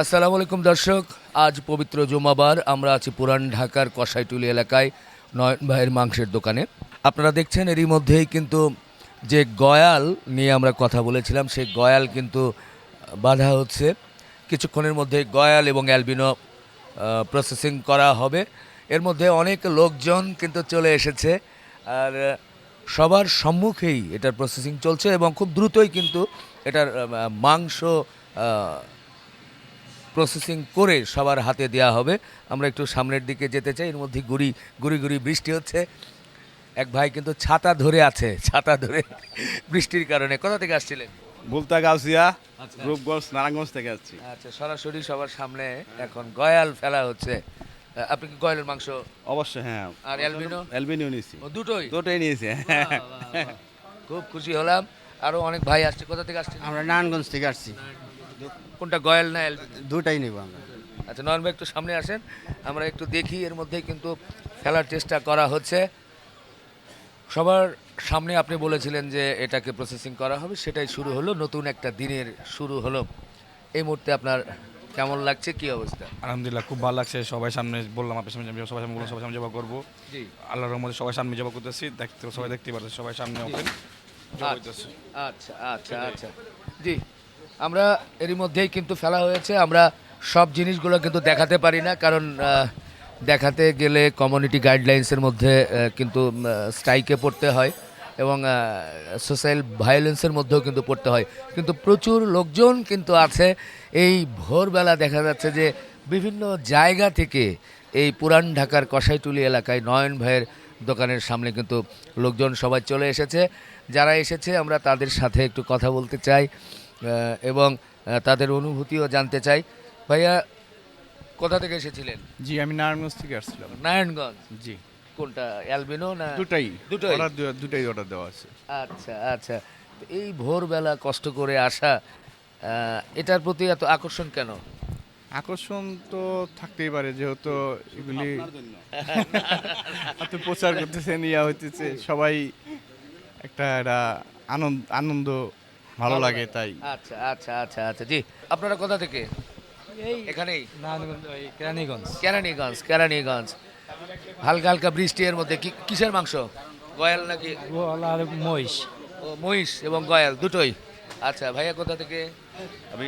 আসসালামু আলাইকুম দর্শক, আজ পবিত্র জুমাবার। আমরা আছি পুরান ঢাকার কসাইটুলি এলাকায় নয়ন ভাইয়ের মাংসের দোকানে। আপনারা দেখছেন এরই মধ্যেই কিন্তু যে গয়াল নিয়ে আমরা কথা বলেছিলাম, সেই গয়াল কিন্তু বাঁধা হচ্ছে। কিছুক্ষণের মধ্যে গয়াল এবং অ্যালবিনো প্রসেসিং করা হবে। এর মধ্যে অনেক লোকজন কিন্তু চলে এসেছে, আর সবার সম্মুখেই এটার প্রসেসিং চলছে এবং খুব দ্রুতই কিন্তু এটার মাংস প্রসেসিং করে সবার হাতে দেওয়া হবে। আমরা একটু সামনের দিকে যেতে চাই। এর মধ্যে গুড়ি গুড়ি গুড়ি বৃষ্টি হচ্ছে। এক ভাই কিন্তু ছাতা ধরে আছে, ছাতা ধরে বৃষ্টির কারণে। কোথা থেকে আসছিলেন? বুলতা গাউসিয়া, আচ্ছা। রূপগঞ্জ, নারায়ণগঞ্জ থেকে আসছি। আচ্ছা, সরাসরি সবার সামনে এখন গয়াল ফেলা হচ্ছে। আপনি কি গয়ালের মাংস অবশ্যই হ্যাঁ। আর অ্যালবিনো অ্যালবিনিও নিয়েছি, ও দুটোই? দুটোই নিয়েছি। বাহ, বাহ, বাহ। খুব খুশি হলাম। আরো অনেক ভাই আসছে। কোথা থেকে আসছেন? আমরা নারায়ণগঞ্জ থেকে আসছি, কোনটা, গয়াল না অ্যালবিনো? দুটাই নিব আমরা। আচ্ছা, নয়ন ভাই একটু সামনে আসেন, আমরা একটু দেখি। এর মধ্যেই কিন্তু ফেলার চেষ্টা করা হচ্ছে। সবার সামনে আপনি বলেছিলেন যে এটাকে প্রসেসিং করা হবে, সেটাই শুরু হলো। নতুন একটা দিনের শুরু হলো। এই মুহূর্তে আপনার কেমন লাগছে, কি অবস্থা? আলহামদুলিল্লাহ, খুব ভালো লাগছে। সবাই সামনে বললাম, আপনার সামনে সবাই সামনে বললাম, সবাই সামনে জবা করবো। জি। আল্লাহর রহমতে সবাই সামনে জবা করতেছি, দেখতে সবাই দেখতে পারছে, সবাই সামনে ওপেন জবা হইতেছে। আচ্ছা আচ্ছা আচ্ছা, জি। আমরা এরই মধ্যেই কিন্তু ফেলা হয়েছে। আমরা সব জিনিসগুলো কিন্তু দেখাতে পারি না, কারণ দেখাতে গেলে কমিউনিটি গাইডলাইন্সের মধ্যে কিন্তু স্ট্রাইকে পড়তে হয় এবং সোশ্যাল ভায়োলেন্সের মধ্যেও কিন্তু পড়তে হয়। কিন্তু প্রচুর লোকজন কিন্তু আছে। এই ভোরবেলা দেখা যাচ্ছে যে বিভিন্ন জায়গা থেকে এই পুরান ঢাকার কসাইটুলি এলাকায় নয়ন ভাইয়ের দোকানের সামনে কিন্তু লোকজন সবাই চলে এসেছে। যারা এসেছে আমরা তাদের সাথে একটু কথা বলতে চাই এবং তাদের অনুভূতিও জানতে চাই। ভাইয়া, কোথা থেকে এসেছিলেন? জি, আমি নারায়ণগঞ্জ থেকে আসছিলাম। নারায়ণগঞ্জ। জি, কোনটা, অ্যালবিনো না? দুটাই দুটোই? দুটাই অর্ডার দেওয়া আছে। আচ্ছা আচ্ছা। তো এই ভোরবেলা কষ্ট করে আসা, এটার প্রতি এত আকর্ষণ কেন? আকর্ষণ তো থাকতেই পারে, যেহেতু এগুলি এত প্রচার করতেছেন, ইয়া হইতেছে, সবাই একটা আনন্দ আনন্দ ভালো লাগে তাই। আচ্ছা আচ্ছা আচ্ছা আচ্ছা, জি। আপনারা কোথা থেকে? এই এখানেই? নারায়ণগঞ্জ, ওই কেরানীগঞ্জ। কেরানীগঞ্জ। কেরানীগঞ্জ। হালকা হালকা বৃষ্টি। এর মধ্যে কিসের মাংস? গয়াল নাকি? গোয়াল আর মহিষ। ও, মহিষ এবং গয়াল দুটোই। আচ্ছা, ভাইয়া কোথা থেকে? আমি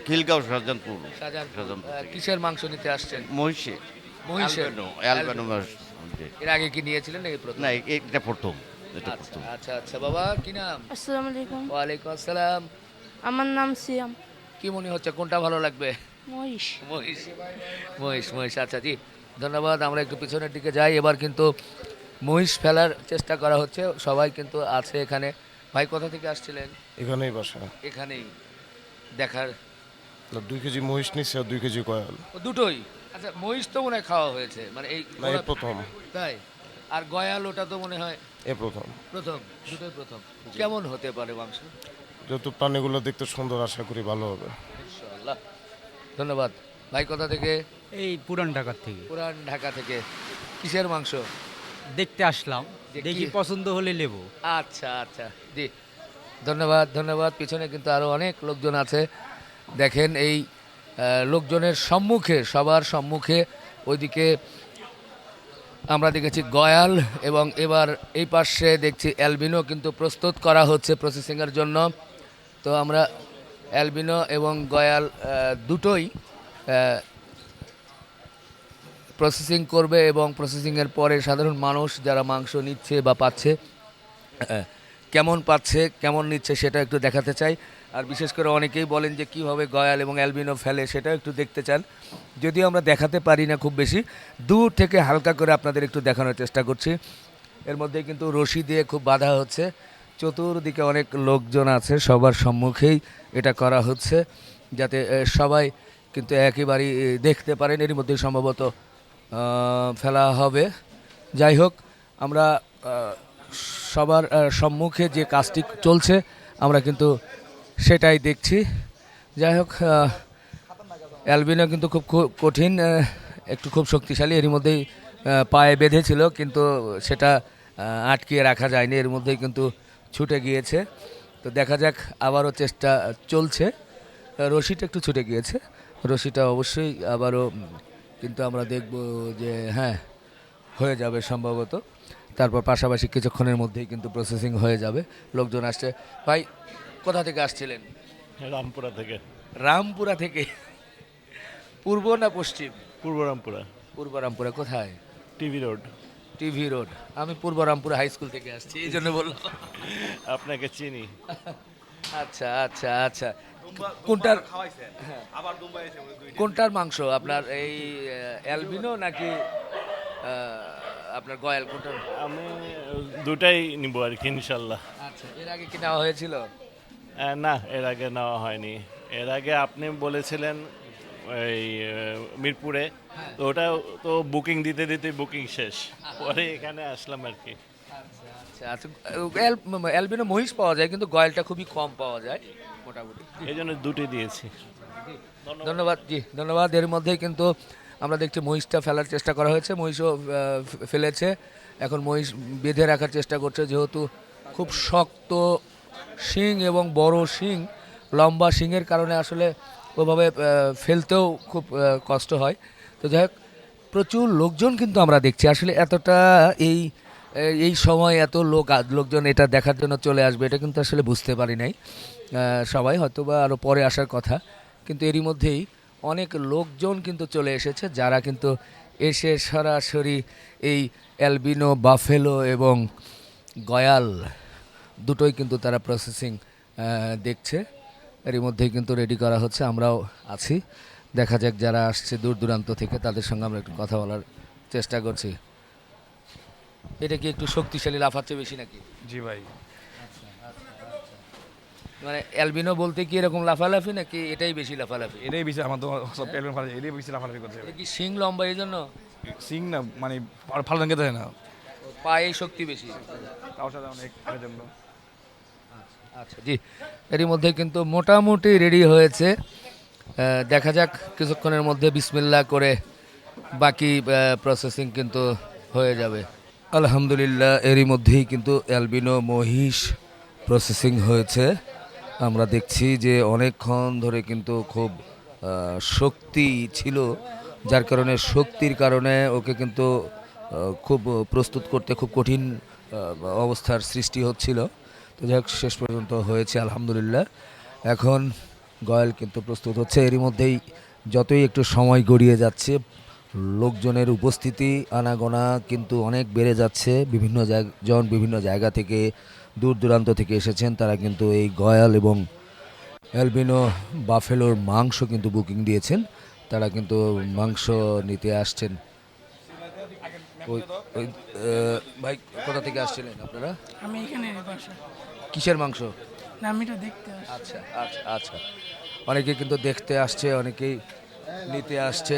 খিলগাঁও শাহজাহানপুর। শাহজাহানপুর। কিসের মাংস নিতে আসছেন? মহিষে মহিষের। অ্যালবানো মাছ। এর আগে কি নিয়েছিলেন নাকি প্রথম? না, এটা প্রথম, এটা আচ্ছা প্রথম। আচ্ছা আচ্ছা। বাবা, কি নাম? আসসালামু আলাইকুম। ওয়ালাইকুম আসসালাম। আমার নাম সিয়াম। কি মনে হচ্ছে, কোনটা ভালো লাগবে? মহিষ। মহিষ। মহিষ মহিষ, আচ্ছা, জি। ধন্যবাদ। আমরা একটু পিছনের দিকে যাই। এবার কিন্তু মহিষ ফেলার চেষ্টা করা হচ্ছে। সবাই কিন্তু আছে এখানে। ভাই, কোথা থেকে আসছিলেন? এখানেই বাসা। এখানেই দেখার। 2 কেজি মহিষ নিচ্ছে আর 2 কেজি কয়াল। ও, দুটোই? আচ্ছা, মহিষ তো মনে হয় খাওয়া হয়েছে, মানে এই না, এই প্রথম। তাই? আর গয়াল ওটা তো মনে হয় এ প্রথম। প্রথম। দুটোই প্রথম। কেমন হতে পারে মাংস? যেহেতু প্রাণীগুলো দেখতে সুন্দর, আশা করি ভালো হবে। ইনশাআল্লাহ। ধন্যবাদ। ভাই, কোথা থেকে? এই পুরান ঢাকার থেকে পুরান ঢাকা থেকে। কিসের মাংস? দেখতে আসলাম, যে দেখি কি- পছন্দ হলে নেবো। আচ্ছা আচ্ছা, জি। ধন্যবাদ ধন্যবাদ। পিছনে কিন্তু আরও অনেক লোকজন আছে। দেখেন এই লোকজনের সম্মুখে, সবার সম্মুখে ওইদিকে আমরা দেখেছি গয়াল, এবং এবার এই পাশে দেখছি অ্যালবিনো কিন্তু প্রস্তুত করা হচ্ছে প্রসেসিংয়ের জন্য। তো আমরা অ্যালবিনো এবং গয়াল দুটোই প্রসেসিং করবে, এবং প্রসেসিংয়ের পরে সাধারণ মানুষ যারা মাংস নিচ্ছে বা পাচ্ছে, কেমন পাচ্ছে, কেমন নিচ্ছে, সেটা একটু দেখাতে চাই। আর বিশেষ করে অনেকেই বলেন যে কীভাবে গয়াল এবং অ্যালবিনো ফেলে, সেটাও একটু দেখতে চান। যদিও আমরা দেখাতে পারি না খুব বেশি, দূর থেকে হালকা করে আপনাদের একটু দেখানোর চেষ্টা করছি। এর মধ্যে কিন্তু রশি দিয়ে খুব বাধা হচ্ছে। চতুর্দিকে অনেক লোকজন আছে, সবার সম্মুখেই এটা করা হচ্ছে, যাতে সবাই কিন্তু একেবারেই দেখতে পারেন। এর মধ্যেই সম্ভবত ফেলা হবে। যাই হোক, আমরা সবার সম্মুখে যে কাজটি চলছে আমরা কিন্তু সেটাই দেখছি। যাই হোক, অ্যালবিনো কিন্তু খুব কঠিন, একটু খুব শক্তিশালী। এর মধ্যেই পায়ে বেঁধেছিল, কিন্তু সেটা আটকিয়ে রাখা যায়নি, এর মধ্যেই কিন্তু ছুটে গিয়েছে। তো দেখা যাক, আবারও চেষ্টা চলছে। রশিটা একটু ছুটে গিয়েছে, রশিটা অবশ্যই আবারও কিন্তু আমরা দেখব যে হ্যাঁ হয়ে যাবে সম্ভবত। তারপর পাশাপাশি কিছুক্ষণের মধ্যেই কিন্তু প্রসেসিং হয়ে যাবে, লোকজন আসছে। ভাই কোথা থেকে আসছিলেন? রামপুরা থেকে। রামপুরা থেকে? পূর্ব না পশ্চিম? পূর্ব রামপুরা। পূর্ব রামপুরা কোথায়? TV road. TV road. আমি পূর্ব রামপুরা হাই স্কুল থেকে আসছি, এই জন্য বললাম। আপনাকে চিনি। আচ্ছা আচ্ছা আচ্ছা, কোনটার কোনটার মাংস আপনার, এই অ্যালবিনো নাকি আপনার গয়াল, কোনটার? আমি দুটাই নিব আর কি ইনশাল্লাহ। আচ্ছা, এর আগে কি নেওয়া হয়েছিল? না, এর আগে নেওয়া হয়নি। এর আগে আপনি বলেছিলেন ওই মিরপুরে, তো ওটা তো বুকিং দিতে দিতে বুকিং শেষ, পরে এখানে আসলাম আর কি। আচ্ছা আচ্ছা, অ্যালবিনো মহিষ পাওয়া যায় কিন্তু গয়ালটা খুবই কম পাওয়া যায় মোটামুটি। এই জন্য দুটি দিয়েছি। ধন্যবাদ জি, ধন্যবাদ। এর মধ্যেই কিন্তু আমরা দেখছি মহিষটা ফেলার চেষ্টা করা হয়েছে, মহিষও ফেলেছে। এখন মহিষ বেঁধে রাখার চেষ্টা করছে, যেহেতু খুব শক্ত শিং এবং বড় শিং, লম্বা শিংয়ের কারণে আসলে ওভাবে ফেলতেও খুব কষ্ট হয়। তো যাই হোক, প্রচুর লোকজন কিন্তু আমরা দেখছি আসলে এতটা এই এই সময় এত লোকজন এটা দেখার জন্য চলে আসবে এটা কিন্তু আসলে বুঝতে পারি নাই। সবাই হয়তো বা আরও পরে আসার কথা, কিন্তু এরই মধ্যেই অনেক লোকজন কিন্তু চলে এসেছে, যারা কিন্তু এসে সরাসরি এই অ্যালবিনো, বাফেলো এবং গয়াল দুটোই কিন্তু তারা প্রসেসিং দেখছে। এরই মধ্যেই কিন্তু রেডি করা হচ্ছে, আমরাও আছি। দেখা যাক যারা আসছে দূর দূরান্ত থেকে, তাদের সঙ্গে আমরা একটু কথা বলার চেষ্টা করছি। এটা কি একটু শক্তিশালী, লাফাচ্ছে বেশি নাকি? জি ভাই। মানে অ্যালবিনো বলতে কি এরকম লাফালাফি নাকি এটাই বেশি লাফালাফি? এটাই বেশি আমার তো সব প্যালেন ফালে, এটাই বেশি লাফালাফি করছে। এটা কি শিং লম্বা এই জন্য? সিং না, মানে ফালদান খেতে হয় না, পায়ে শক্তি বেশি। তাও সাথে অনেক এর জন্য। আচ্ছা জি, এরই মধ্যে কিন্তু মোটামুটি রেডি হয়েছে। দেখা যাক কিছুক্ষণের মধ্যে বিসমিল্লাহ করে বাকি প্রসেসিং কিন্তু হয়ে যাবে। আলহামদুলিল্লাহ, এরই মধ্যেই কিন্তু অ্যালবিনো মহিষ প্রসেসিং হয়েছে। আমরা দেখছি যে অনেকক্ষণ ধরে কিন্তু খুব শক্তি ছিল, যার কারণে শক্তির কারণে ওকে কিন্তু খুব প্রস্তুত করতে খুব কঠিন অবস্থার সৃষ্টি হচ্ছিল। তো যাই হোক, শেষ পর্যন্ত হয়েছে আলহামদুলিল্লাহ। এখন গয়াল কিন্তু প্রস্তুত হচ্ছে। এরই মধ্যেই যতই একটু সময় গড়িয়ে যাচ্ছে, লোকজনের উপস্থিতি আনাগোনা কিন্তু অনেক বেড়ে যাচ্ছে। বিভিন্ন জায়গা থেকে, দূর দূরান্ত থেকে এসেছেন, তারা কিন্তু এই গয়াল এবং অ্যালবিনো বাফেলোর মাংস কিন্তু বুকিং দিয়েছেন, তারা কিন্তু মাংস নিতে আসছেন। ভাই কোথা থেকে আসছিলেন আপনারা? আমি এখানে বাসা। কিসের মাংস? না, আমি এটা দেখতে আসছি। আচ্ছা আচ্ছা আচ্ছা, অনেকে কিন্তু দেখতে আসছে, অনেকেই নিতে আসছে।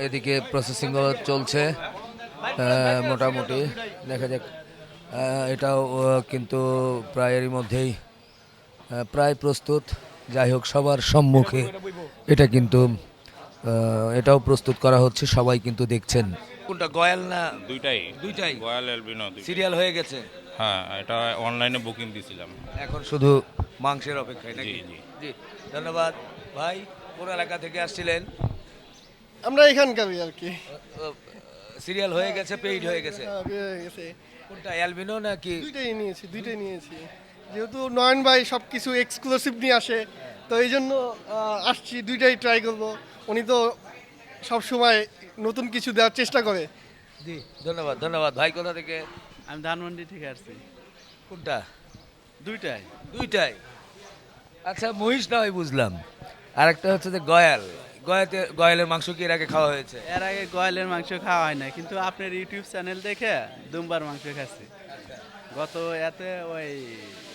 এদিকে প্রসেসিংও চলছে মোটামুটি। দেখা যাক, এটাও কিন্তু প্রায় এরই মধ্যেই প্রায় প্রস্তুত। যাই হোক, সবার সম্মুখে এটা কিন্তু এটাও প্রস্তুত করা হচ্ছে, সবাই কিন্তু দেখছেন। কোনটা, গয়াল না? দুইটাই দুইটাই গয়াল অ্যালবিনো সিরিয়াল হয়ে গেছে? হ্যাঁ, এটা অনলাইনে বুকিং দিয়েছিলাম। এখন শুধু মাংসের অপেক্ষায় নাকি? জি। জি, ধন্যবাদ। ভাই কোন এলাকা থেকে আসছিলেন? আমরা এখানকারই আর কি। সিরিয়াল হয়ে গেছে, পেইড হয়ে গেছে? হ্যাঁ, বের হয়ে গেছে। কোনটা, অ্যালবিনো নাকি? দুইটাই নিয়েছি। যেহেতু নয়ন ভাই সব কিছু এক্সক্লুসিভ নিয়ে আসে, তো এই জন্য আসছি, দুইটাই ট্রাই করব। উনি তো সব সময় নতুন কিছু দেওয়ার চেষ্টা করে। জি, ধন্যবাদ ধন্যবাদ। ভাই কোথা থেকে? আমি ধানমন্ডি থেকে আসছি। কোনটা? দুইটাই। দুইটাই? আচ্ছা, মহিষ না হয় বুঝলাম, আরেকটা হচ্ছে যে গয়ালের মাংস কি এর আগে খাওয়া হয়েছে? এর আগে গয়ালের মাংস খাওয়া হয় না, কিন্তু আপনার ইউটিউব চ্যানেল দেখে দুমবার মাংস খাচ্ছি। গত এতে ওই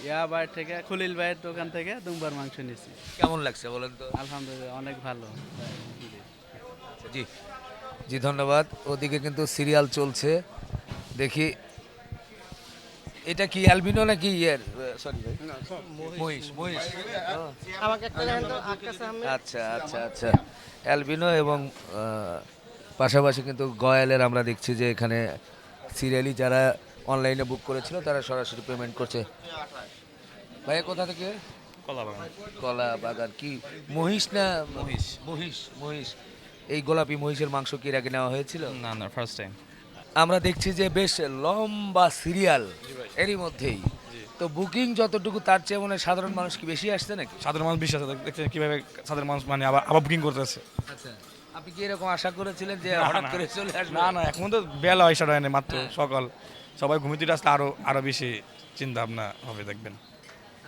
ইয়াবার থেকে, খলিল ভাইয়ের দোকান থেকে দুমবার মাংস নিয়েছি। কেমন লাগছে বলেন তো? আলহামদুলিল্লাহ, অনেক ভালো। জি জি, ধন্যবাদ। ওদিকে কিন্তু সিরিয়াল চলছে, দেখি এটা কি অ্যালবিনো নাকি সরি ভাই, মহিষ মহিষ। আমাকে একটা দেখেন তো, আকাশ আহমেদ। আচ্ছা আচ্ছা আচ্ছা, অ্যালবিনো এবং পাশাপাশি কিন্তু গয়ালের আমরা দেখছি যে এখানে সিরিয়ালি যারা অনলাইনে বুক করেছিল তারা সরাসরি পেমেন্ট করছে। ভাইয়া কোথা থেকে? কলা বাগান। কলা বাগান কি মহিষ না মহিষ? মহিষ মহিষ। এই গোলাপি মহিষের মাংস কি এর আগে নেওয়া হয়েছিল? না না, ফার্স্ট টাইম। আমরা দেখছি যে বেশ লম্বা সিরিয়াল এরই মধ্যেই। তো বুকিং যতটুকু তার চেয়ে মনে হয় সাধারণ মানুষ কি বেশি আসছে নাকি? সাধারণ মানুষ বিশ্বাস আছে, দেখছেন কিভাবে সাধারণ মানুষ মানে আবার বুকিং করতেছে। আচ্ছা, আপনি কি এরকম আশা করেছিলেন যে হঠাৎ করে চলে আসবে? না না, এখন তো বেলা হয় সাড়ে মাত্র সকাল, সবাই ঘুমিয়ে আসলে আরো বেশি চিন্তা ভাবনা হবে দেখবেন।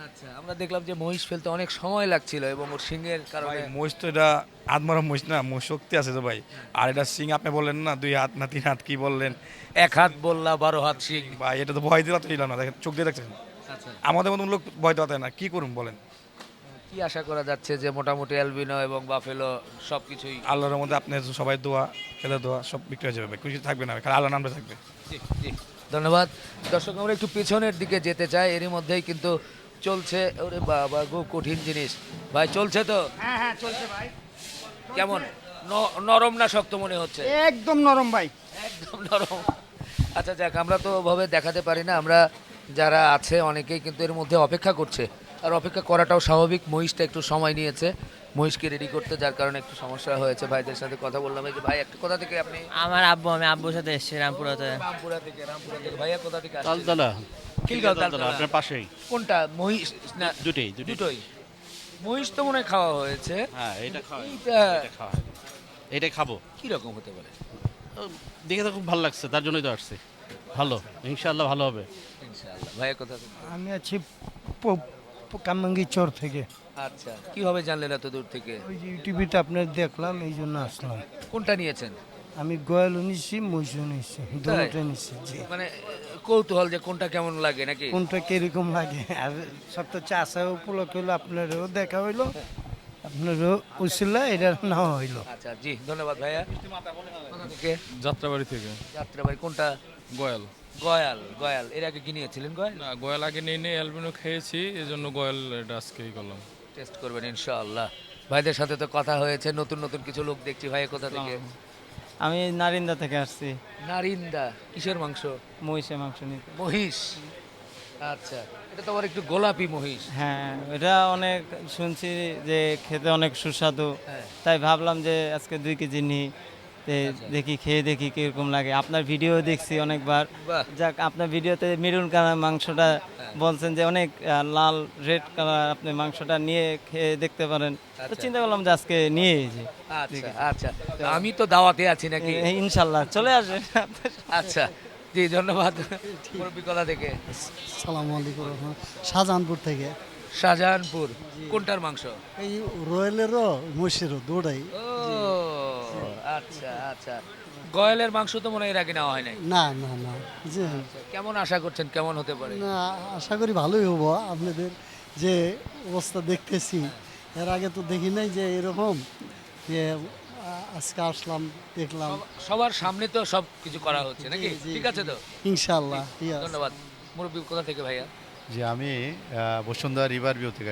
আচ্ছা, আমরা দেখলাম যে মহিষ ফেলতে অনেক সময় লাগছিল এবং ওর সিংহের কারণে। মহিষ তো এটা আত্মারা মহিষ না, মহিষ শক্তি আছে তো ভাই। আর এটা সিং আপনি বললেন না 2 হাত না 3 হাত, কি বললেন? 1 হাত বললা 12 হাত সিং। ভাই এটা তো ভয় দিলা তো ছিল না, দেখেন চোখ দিয়ে দেখছেন। আচ্ছা, আমাদের মতন লোক ভয় তো না, কি করুন বলেন? কি আশা করা যাচ্ছে যে মোটামুটি অ্যালবিনো এবং বাফেলো সবকিছুই? আল্লাহর মধ্যে আপনি সবাই দোয়া, খেলে দোয়া, সব বিক্রি হয়ে যাবে, কিছু থাকবে না, খালি আল্লাহর নামটা থাকবে। জি জি, ধন্যবাদ। দর্শক, আমরা একটু পেছনের দিকে যেতে চাই, এরই মধ্যেই কিন্তু চলছে। ওরে বাবা গো, কঠিন জিনিস ভাই, চলছে তো? হ্যাঁ হ্যাঁ চলছে ভাই, কেমন নরম না শক্ত মনে হচ্ছে? একদম নরম ভাই। একদম নরম। আচ্ছা যাক, আমরা তো ওভাবে দেখাতে পারি না, আমরা যারা আছে অনেকেই কিন্তু এর মধ্যে অপেক্ষা করছে, আর অপেক্ষা করাটাও স্বাভাবিক। মহিষটা একটু সময় নিয়েছে মহিষকে রেডি করতে, যার কারণে একটু সমস্যা হয়েছে। ভাইদের সাথে কথা বললাম। এই যে ভাই, একটা কোথা থেকে আপনি? আমার আব্বু, আমি আব্বুর সাথে এসেছি রামপুরাতে। রামপুরা থেকে। রামপুরা থেকে। ভাইয়া কোথা থেকে আসছেন? তালতলা, খিলগাঁও, তালতলা। আপনার পাশেই। কোনটা মহিষ না? দুটোই। দুটোই। মহিষ তো মনে হয় খাওয়া হয়েছে। হ্যাঁ, এটা এইটা এটা খাবো। কি রকম হতে পারে? দেখে তো খুব ভালো লাগছে, তার জন্যই তো আসছে। ভালো, ইনশাআল্লাহ ভালো হবে। ইনশাআল্লাহ। ভাইয়া কোথা থেকে? আমি আছি কামরাঙ্গি চর থেকে। আচ্ছা, কিভাবে জানলেন এত দূর থেকে? ওই যে ইউটিউবিতে আপনার দেখলাম, এই জন্য আসলাম। কোনটা নিয়েছেন? আমি গয়ালও নিচ্ছি, মহিষও নিচ্ছি, দুটোটাই নিচ্ছি। জি, মানে কৌতূহল যে কোনটা কেমন লাগে নাকি? কোনটা কিরকম লাগে। আর সব তো চাষা উপলক্ষে হইলো, আপনারও দেখা হইলো, আপনারও উচিলা এটা নেওয়া হইলো। আচ্ছা জি, ধন্যবাদ ভাইয়া। কোথা থেকে? যাত্রাবাড়ি থেকে। যাত্রাবাড়ি। কোনটা? গয়াল। গয়াল। গয়াল এর আগে কি নিয়েছিলেন? গয়াল না, গয়াল আগে নেই, অ্যালবিনো খেয়েছি, এজন্য গয়াল এটা আজকেই করলাম। টেস্ট করবেন ইনশাআল্লাহ। ভাইদের সাথে তো কথা হয়েছে, নতুন নতুন কিছু লোক দেখছি। ভাইয়া কোথা থেকে? আমি নারিন্দা থেকে আসছি, নারিন্দা। কিসের মাংস? মহিষের মাংস নিতে। মহিষ। আচ্ছা, এটা তো আবার একটু গোলাপি মহিষ। হ্যাঁ, এটা অনেক শুনছি যে খেতে অনেক সুস্বাদু, হ্যাঁ। তাই ভাবলাম যে আজকে 2 কেজি নিই, দেখি খেয়ে দেখি কিরকম লাগে। আপনার ভিডিও দেখছি অনেকবার। বাহ। যাক, আপনার ভিডিওতে মেরুন কালার মাংসটা বলছেন যে অনেক লাল রেড কালার, আপনি মাংসটা নিয়ে খেয়ে দেখতে পারেন। তো আচ্ছা। চিন্তা করলাম যে আজকে নিয়ে যে আচ্ছা আচ্ছা, তো আমি তো দাওয়াতে আছি নাকি? ইনশাল্লাহ চলে আসবেন। আচ্ছা জি, ধন্যবাদ। মুরব্বি কোথা থেকে? সালাম আলাইকুম। শাহজাহানপুর থেকে। শাহজাহানপুর। কোনটার মাংস? এই রয়্যালেরও মহিষেরও দুটাই। ও আচ্ছা আচ্ছা, গয়ালের মাংস তো মনে হয় এর আগে নেওয়া হয় নাই। না না না, জি কেমন আশা করছেন, কেমন হতে পারে? না, আশা করি ভালোই হবো। আপনাদের যে অবস্থা দেখতেছি, এর আগে তো দেখি নাই যে এরকম, যে আজকে আসলাম, দেখলাম। সবার সামনে তো সব কিছু করা হচ্ছে নাকি? জি, ঠিক আছে তো? ইনশাল্লাহ। ঠিক আছে। ধন্যবাদ। মুরব্বি কোথা থেকে ভাইয়া? যে আমি বসুন্ধরা রিভার ভিউ থেকে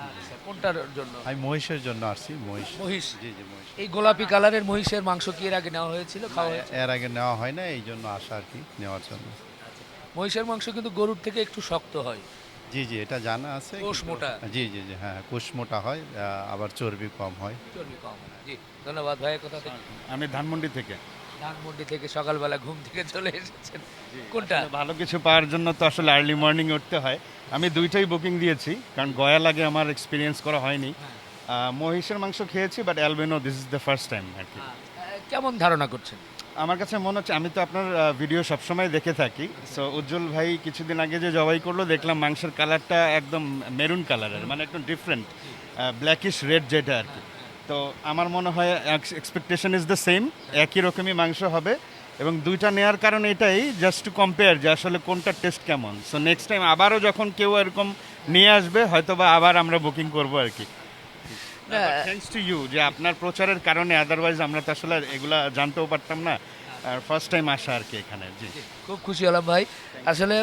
আচ্ছা, কোনটার জন্য? আমি মহিষের জন্য আসছি। মহিষ। মহিষ। জি জি, মহিষ। এই গোলাপি কালারের মহিষের মাংস কি এর আগে নেওয়া হয়েছিল, খাওয়া হয়েছে? এর আগে নেওয়া হয় না, এই জন্য আসা আর কি, নেওয়ার জন্য। মহিষের মাংস কিন্তু গরুর থেকে একটু শক্ত হয়। জি জি, এটা জানা আছে। কোষ মোটা। জি জি জি, হ্যাঁ, কোষ মোটা হয়, আবার চর্বি কম হয়। চর্বি কম। জি, ধন্যবাদ। ভাইয়া কোথা থেকে? আমি ধানমন্ডি থেকে। ধানমন্ডি থেকে সকালবেলা ঘুম থেকে চলে এসেছেন। কোনটা? ভালো কিছু পাওয়ার জন্য তো আসলে আর্লি মর্নিং উঠতে হয়। আমি দুইটাই বুকিং দিয়েছি, কারণ গয়াল আগে আমার এক্সপিরিয়েন্স করা হয়নি। মহিষের মাংস খেয়েছি, but albino this is the first time আর কি। কেমন ধারণা করছেন? আমার কাছে মনে হচ্ছে, আমি তো আপনার ভিডিও সবসময় দেখে থাকি, সো উজ্জ্বল ভাই কিছুদিন আগে যে জবাই করলো, দেখলাম মাংসের কালারটা একদম মেরুন কালারের, মানে একদম ডিফারেন্ট, ব্ল্যাকিশ রেড যেটা আর কি। তো আমার মনে হয় এক্সপেকটেশন ইজ দ্য সেম, একই রকমই মাংস হবে। এবং দুইটা নেওয়ার কারণ এটাই, জাস্ট টু কম্পেয়ার যে আসলে কোনটা টেস্ট কেমন। সো নেক্সট টাইম আবারও যখন কেউ এরকম নিয়ে আসবে, হয়তো বা আবার আমরা বুকিং করবো আর কি। থ্যাঙ্কস টু ইউ, যে আপনার প্রচারের কারণে, আদারওয়াইজ আমরা তো আসলে এগুলা জানতেও পারতাম না। আর ফার্স্ট টাইম আসা আর কি এখানে। জি, খুব খুশি হলাম ভাই। আসলে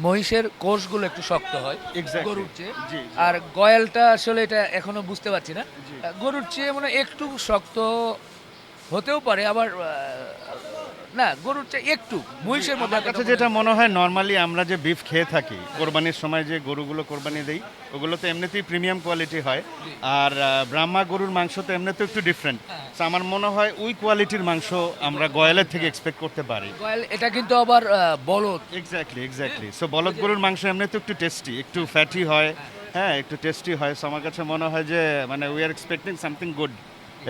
মহিষের কোষগুলো একটু শক্ত হয় Exactly. গরুর চেয়ে। জি, আর গয়ালটা আসলে এটা এখনো বুঝতে পারছি না, গরুর চেয়ে মানে একটু শক্ত হতেও পারে, আবার না গরুর চেয়ে একটু মহিষের মধ্যে আমার কাছে যেটা মনে হয় নর্মালি আমরা যে বিফ খেয়ে থাকি কোরবানির সময় যে গরুগুলো কোরবানি দেই ওগুলো তো এমনিতেই প্রিমিয়াম কোয়ালিটি হয় আর ব্রাহ্মা গরুর মাংস তো এমনিতেও একটু ডিফারেন্ট তো আমার মনে হয় ওই কোয়ালিটির মাংস আমরা গয়ালের থেকে এক্সপেক্ট করতে পারি। গয়াল এটা কিন্তু আবার বলদ। এক্স্যাক্টলি সো বলদ গরুর মাংস এমনিতে একটু টেস্টি একটু ফ্যাটি হয়, হ্যাঁ একটু টেস্টি হয়। সো আমার কাছে মনে হয় যে মানে we are expecting something good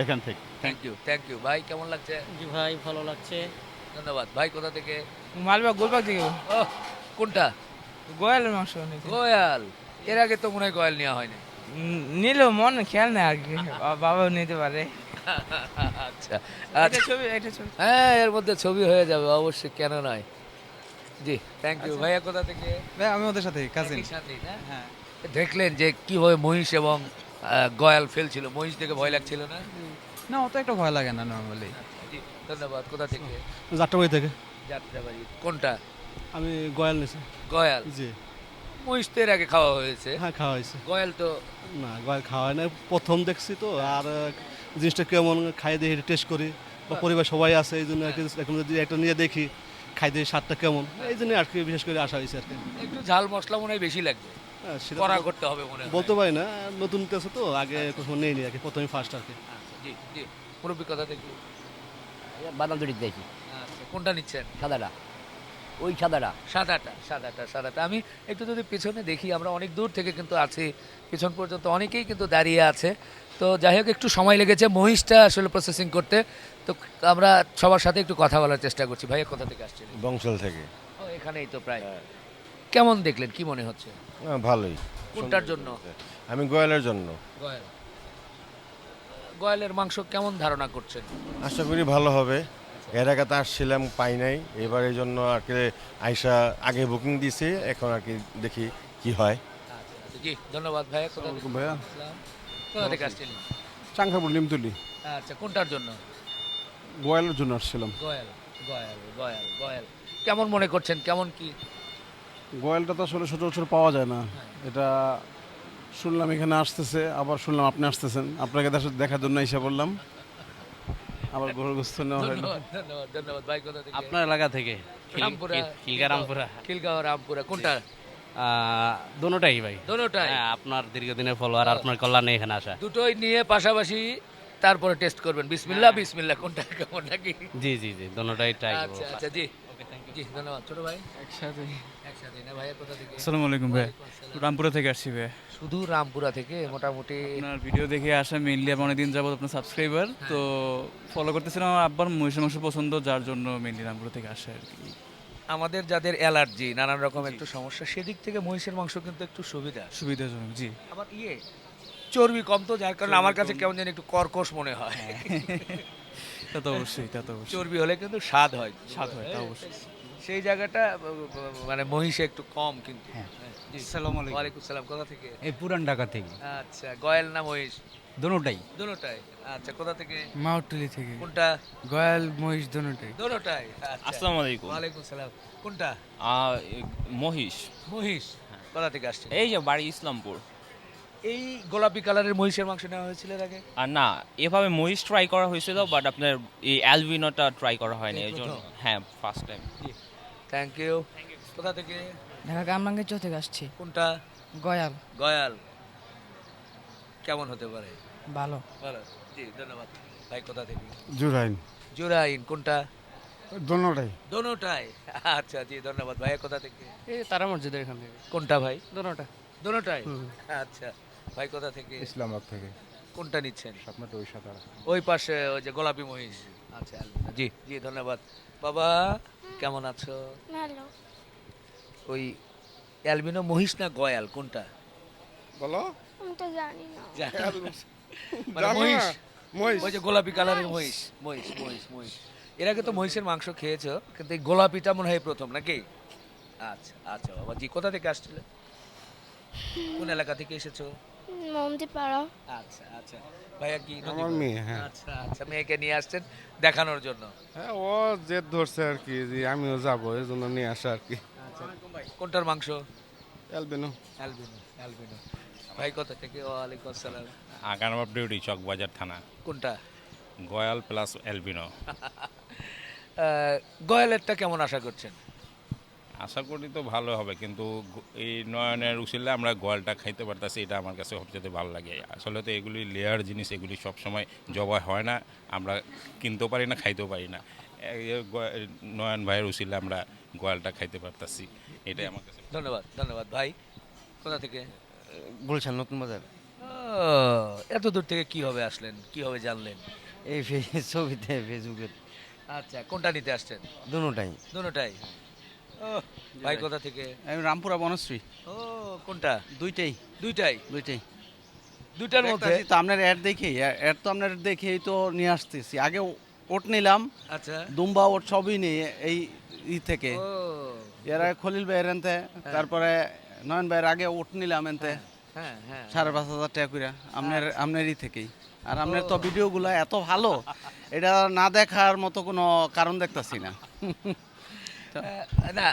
এখান থেকে। থ্যাংক ইউ ভাই, কেমন লাগছে? জি ভাই ভালো লাগছে। ধন্যবাদ ভাই। কোথা থেকে? মালবা গোলবাগ থেকে। কোনটা? গোয়ালের মাংস গয়াল। এর আগে তো মনে হয় গয়াল নেওয়া হয়নি। নিলেও মন খেয়াল নেই আর কি, বাবাও নিতে পারে। আচ্ছা এটা ছবি। হ্যাঁ এর মধ্যে ছবি হয়ে যাবে অবশ্যই, কেন নয়। জি থ্যাংক ইউ ভাইয়া। কোথা থেকে? ভাই আমি ওদের সাথে কাজিন। একই সাথেই না? হ্যাঁ। দেখলেন যে কিভাবে মহিষ এবং গয়াল ফেলছিল, মহিষ দেখে ভয় লাগছিল না? না অত একটা ভয় লাগে না নর্মালি। জি ধন্যবাদ। কোথা থেকে? যাত্রাবাড়ি থেকে। যাত্রাবাড়ি। কোনটা? আমি গয়াল নিয়েছি। গয়াল। জি মহিষ তো এর আগে খাওয়া হয়েছে। হ্যাঁ খাওয়া হয়েছে। গয়াল তো না গয়াল খাওয়া হয় না, প্রথম দেখছি তো। আর জিনিসটা কেমন খাই দেখি টেস্ট করি, বা পরিবার সবাই আছে এই জন্য আর কি এখন যদি একটা নিয়ে দেখি খাই দেখি স্বাদটা কেমন, এই জন্য আর কি বিশেষ করে আসা হয়েছে আর কি। একটু ঝাল মশলা মনে হয় বেশি লাগবে, হ্যাঁ, সেটা কড়া তো করতে হবে মনে হয়। বলতে পারি না, নতুন আছে তো আগে কখনো নেইনি আর কি, প্রথমে ফার্স্ট আর কি। আচ্ছা, জি জি মুরব্বী কথা দেখি। বাদালদড়ি দেখি আচ্ছা কোনটা নিচ্ছেন? সাদাটা, ওই সাদাটা। সাদাটা। আমি একটু যদি পিছনে দেখি, আমরা অনেক দূর থেকে কিন্তু আছি, পিছন পর্যন্ত অনেকেই কিন্তু দাঁড়িয়ে আছে। তো যাই হোক একটু সময় লেগেছে মহিষটা আসলে প্রসেসিং করতে। তো আমরা সবার সাথে একটু কথা বলার চেষ্টা করছি। ভাইয়া কোথা থেকে আসছেন? বংশাল থেকে। ও এখানেই তো প্রায়। কেমন দেখলেন, কি মনে হচ্ছে? ভালোই। কোনটার জন্য? আমি গয়ালের জন্য। গয়াল। গয়ালের মাংস কেমন ধারণা করছেন? আশা করি ভালো হবে। এর আগে তো আসছিলাম পাই নাই, এবার এই জন্য আর কি আইসা আগে বুকিং দিছি, এখন আর কি দেখি কি হয়। আচ্ছা, জি ধন্যবাদ ভাইয়া। কোথা থেকে? ভাইয়া কোথা থেকে আসছেন? চাংখাপুর নিমতলি আচ্ছা কোনটার জন্য? গোয়ালের জন্য আসছিলাম। গয়াল কেমন মনে করছেন, কেমন কি? গোয়ালটা তো আসলে সচরাচর পাওয়া যায় না, এটা শুনলাম এখানে আসতেছে, আবার শুনলাম আপনি আসতেছেন, আপনাকে দেখার জন্য এসে বললাম, আবার গরুর গোস্ত নেওয়া হয় না। ধন্যবাদ ভাই। কোথা থেকে? আপনার এলাকা থেকে রামপুরা। খিলগাঁও রামপুরা। কোনটা? দোনোটাই ভাই। দোনোটাই। হ্যাঁ, আপনার দীর্ঘদিনের ফলোয়ার, আপনার কল্যাণে এখানে আসা। দুটোই নিয়ে পাশাপাশি তারপরে টেস্ট করবেন। বিসমিল্লাহ কোনটা কেমন নাকি? জি দোনোটাই ট্রাই আচ্ছা আচ্ছা জি জি ধন্যবাদ। ছোট ভাই একসাথে না ভাইয়া? কোথা থেকে? আসসালামু আলাইকুম ভাই, রামপুরা থেকে আসছি ভাই। শুধু রামপুরা থেকে? মোটামুটি আপনার ভিডিও দেখে আসা মেইনলি অনেকদিন যাবত আপনার সাবস্ক্রাইবার, তো ফলো করতেছিলাম। আমার আব্বার মহিষের মাংস পছন্দ, যার জন্য মেইনলি রামপুরা থেকে আসা আর কি। আমাদের যাদের অ্যালার্জি, নানান রকম একটু সমস্যা, সেদিক থেকে মহিষের মাংস কিন্তু একটু সুবিধাজনক। জি আবার চর্বি কম, তো যার কারণে আমার কাছে কেমন যেন একটু কর্কশ মনে হয়। তা তো অবশ্যই। চর্বি হলে কিন্তু স্বাদ হয়, তা অবশ্যই। সেই জায়গাটা মানে মহিষে একটু কম কিন্তু। জি আসসালামু আলাইকুম। ওয়ালাইকুম সালাম। কোথা থেকে? এই পুরান ঢাকা থেকে। আচ্ছা গয়াল না মহিষ? দোনোটাই। দোনোটাই। আচ্ছা কোথা থেকে? মাউটলি থেকে। কোনটা? গয়াল মহিষ দোনোটাই। দোনোটাই। আচ্ছা। আসসালামু আলাইকুম। ওয়ালাইকুম সালাম। কোনটা? মহিষ। মহিষ। কোথা থেকে আসছে? এই যে বাড়ি ইসলামপুর। এই গোলাপি কালারের মহিষের মাংস নেওয়া হয়েছিল এর আগে? আর না, এভাবে মহিষ ট্রাই করা হয়েছিল, বাট আপনার এই অ্যালবিনোটা ট্রাই করা হয়নি, এই জন্য। হ্যাঁ ফার্স্ট টাইম। Thank you. কোথা থেকে? ঢাকা কামরাঙ্গীর চৌ থেকে আসছি। কোনটা? গয়াল। গয়াল কেমন হতে পারে? ভালো। ভালো। জি ধন্যবাদ ভাই। কোথা থেকে? জুরাইন। কোনটা? দোনোটাই। দোনোটাই। আচ্ছা জি ধন্যবাদ ভাই। কোথা থেকে? এই তারা মসজিদের এখান থেকে। কোনটা ভাই? দোনোটাই। আচ্ছা ভাই। কোথা থেকে? ইসলামাবাদ থেকে। কোনটা নিচ্ছেন? আপনারটা ওই সাদা। ওই পাশে ওই যে গোলাপি মহিষ। আচ্ছা জি জি ধন্যবাদ। বাবা কেমন আছো? ভালো। ওই অ্যালবিনো মহিষ না গয়াল, কোনটা? বলো। আমি তো জানি না। মানে মহিষ, ওই যে গোলাপি কালারের মহিষ। এর আগে তো মহিষের মাংস খেয়েছো, কিন্তু এই গোলাপিটা মনে হয় প্রথম নাকি? আচ্ছা আচ্ছা বাবা জি। কোথা থেকে আসছিলে, কোন এলাকা থেকে এসেছো? মন্দিরপাড়া। আচ্ছা আচ্ছা ভাইয়া কি? আমার মেয়ে। হ্যাঁ আচ্ছা আচ্ছা মেয়েকে নিয়ে আসছেন দেখানোর জন্য? হ্যাঁ, ও জেদ ধরছে আর কি যে আমিও যাবো, এই জন্য নিয়ে আসা আর কি। কোনটার মাংস? অ্যালবিনো। অ্যালবিনো। ভাই কোথা থেকে? ওয়ালাইকুম আসসালাম। আগারমাপ ডিউটি চকবাজার থানা। কোনটা? Goyal plus albino. গয়ালেরটা কেমন আশা করছেন? আশা করি তো ভালো হবে, কিন্তু এই নয়নের উচিলে আমরা গোয়ালটা খাইতে পারতেছি, এটা আমার কাছে সবচেয়ে ভালো লাগে। আসলে তো এগুলি লেয়ার জিনিস, এগুলি সবসময় জবাই হয় না, আমরা কিনতেও পারি না, খাইতেও পারি না। নয়ন ভাইয়ের উচিলে আমরা গোয়ালটা খাইতে পারতেছি, এটাই আমার কাছে। ধন্যবাদ, ধন্যবাদ ভাই। কোথা থেকে? গুলশান নতুন বাজার। এত দূর থেকে কিভাবে আসলেন, কিভাবে জানলেন? এই ছবিতে ফেসবুকে। আচ্ছা, কোনটা নিতে আসছেন? দুটাই। দুটোটাই। ভাই কোথা থেকে? আমি রামপুরা বনশ্রী। ও, কোনটা? দুইটাই দুইটাই। দুইটাই দুইটার মধ্যে তো আপনার অ্যাড দেখি, অ্যাড তো আপনার দেখেই তো নিয়ে আসতেছি। আগে ওট নিলাম, আচ্ছা। দুম্বা ওট সবই নিই এই থেকে। ও, এর আগে খলিল ভাইয়ের এনতে, তারপরে নয়ন ভাইয়ের আগে ওট নিলাম এনতে হ্যাঁ হ্যাঁ। 5,500 টাকা করে আপনারই থেকেই। আর আপনার তো ভিডিওগুলো এত ভালো, এটা না দেখার মতো কোনো কারণ দেখতাছি না। না,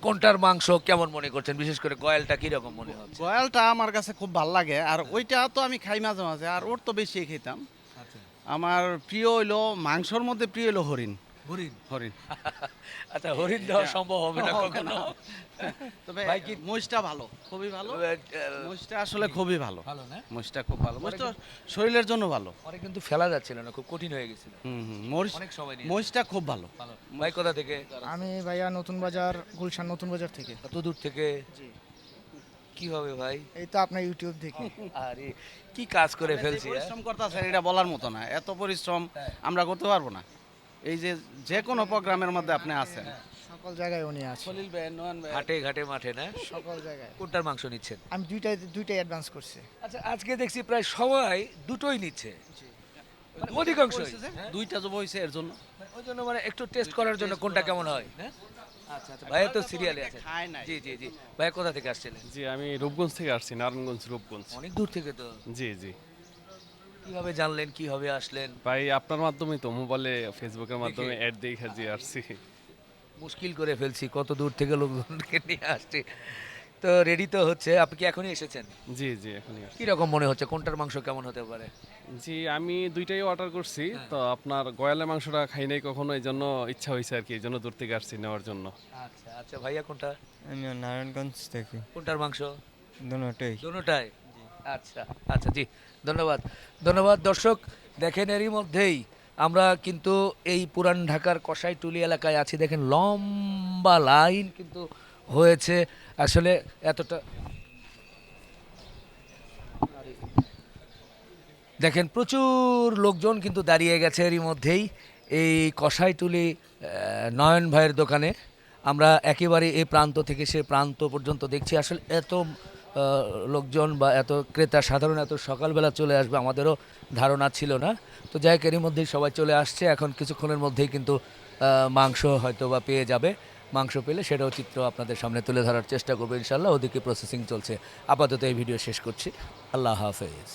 কোনটার মাংস কেমন মনে করছেন? বিশেষ করে গয়ালটা কিরকম মনে হচ্ছে? গয়ালটা আমার কাছে খুব ভালো লাগে, আর ওইটা তো আমি খাই মাঝে মাঝে, আর ওর তো বেশি খেতাম। আমার প্রিয় হইলো, মাংসর মধ্যে প্রিয় হইলো হরিণ। হরিণ? হরিণ। আচ্ছা, হরিণ দেওয়া সম্ভব হবে না কখনো। তবে ভাই কি মহিষটা ভালো, খুবই ভালো। আহ, মহিষটা আসলে খুবই ভালো। ভালো না? মহিষটা খুব ভালো, মহিষটা শরীরের জন্য ভালো। অনেক কিন্তু ফেলা যাচ্ছিল না, খুব কঠিন হয়ে গেছিল। মহিষ, অনেক সময় নিয়ে। মহিষটা খুব ভালো। ভাই কোথা থেকে? আমি ভাইয়া নতুন বাজার, গুলশান নতুন বাজার থেকে। এত দূর থেকে? কি হবে ভাই? এই তো আপনার ইউটিউব দেখি। আরে কি কাজ করে ফেলছি। পরিশ্রম করতেছেন এটা বলার মতো না, এত পরিশ্রম আমরা করতে পারবো না। এই যে কোনো প্রোগ্রামের মধ্যে আপনি আছেন, সকল জায়গায় উনি আছে। খলিল ভাই, নয়ন ভাই, হাটে ঘাটে মাঠে না? সকল জায়গায়। কোনটার মাংস নিচ্ছেন? আমি দুইটাই অ্যাডভান্স করছি। আচ্ছা, আজকে দেখছি প্রায় সবাই দুটোই নিচ্ছে, মানে অধিকাংশই। দুইটা জব হয়েছে এর জন্য। ওই জন্য মানে একটু টেস্ট করার জন্য কোনটা কেমন হয়। হ্যাঁ, আচ্ছা আচ্ছা। ভাইয়া তো সিরিয়ালে আছে। খায় নাই। জি জি জি। ভাইয়া কোথা থেকে আসছিলেন? জি, আমি রূপগঞ্জ থেকে আসছি, নারায়ণগঞ্জ রূপগঞ্জ। অনেক দূর থেকে তো। জি জি কিভাবে জানলেন, কিভাবে আসলেন? ভাই, আপনার মাধ্যমেই তো, মোবাইলে ফেসবুকের মাধ্যমে অ্যাড দেখে যে আসছি। মুশকিল করে ফেলছি, কত দূর থেকে লোকজনকে নিয়ে আসছি। তো রেডি তো হচ্ছে, আপনি কি এখনই এসেছেন? জি জি, এখনই আসছি। কি রকম মনে হচ্ছে, কোনটার মাংস কেমন হতে পারে? জি, আমি দুইটাই অর্ডার করছি। তো আপনার গয়ালের মাংসটা খাই নাই কখনো, এই জন্য ইচ্ছা হয়েছে আর কি, এই জন্য দূর থেকে আসছি নেওয়ার জন্য। আচ্ছা আচ্ছা। ভাইয়া কোনটা? আমি নারায়ণগঞ্জ থেকে। কোনটার মাংস? দুটোই। দুটোটাই? আচ্ছা আচ্ছা, জি ধন্যবাদ। ধন্যবাদ দর্শক। দেখেন, এরই মধ্যেই আমরা কিন্তু এই পুরান ঢাকার কসাইটুলি এলাকায় আছি। দেখেন, লম্বা লাইন কিন্তু হয়েছে। আসলে এতটা দেখেন, প্রচুর লোকজন কিন্তু দাঁড়িয়ে গেছে এরই মধ্যেই এই কসাইটুলি নয়ন ভাইয়ের দোকানে। আমরা একেবারে এই প্রান্ত থেকে সে প্রান্ত পর্যন্ত দেখছি। আসলে এত লোকজন বা এত ক্রেতা সাধারণ এত সকালবেলা চলে আসবে আমাদেরও ধারণা ছিল না। তো যাই হোক, এরই মধ্যেই সবাই চলে আসছে। এখন কিছুক্ষণের মধ্যেই কিন্তু মাংস হয়তো বা পেয়ে যাবে। মাংস পেলে সেটাও চিত্র আপনাদের সামনে তুলে ধরার চেষ্টা করবো ইনশাল্লাহ। ওদিকে প্রসেসিং চলছে। আপাতত এই ভিডিও শেষ করছি। আল্লাহ হাফেজ।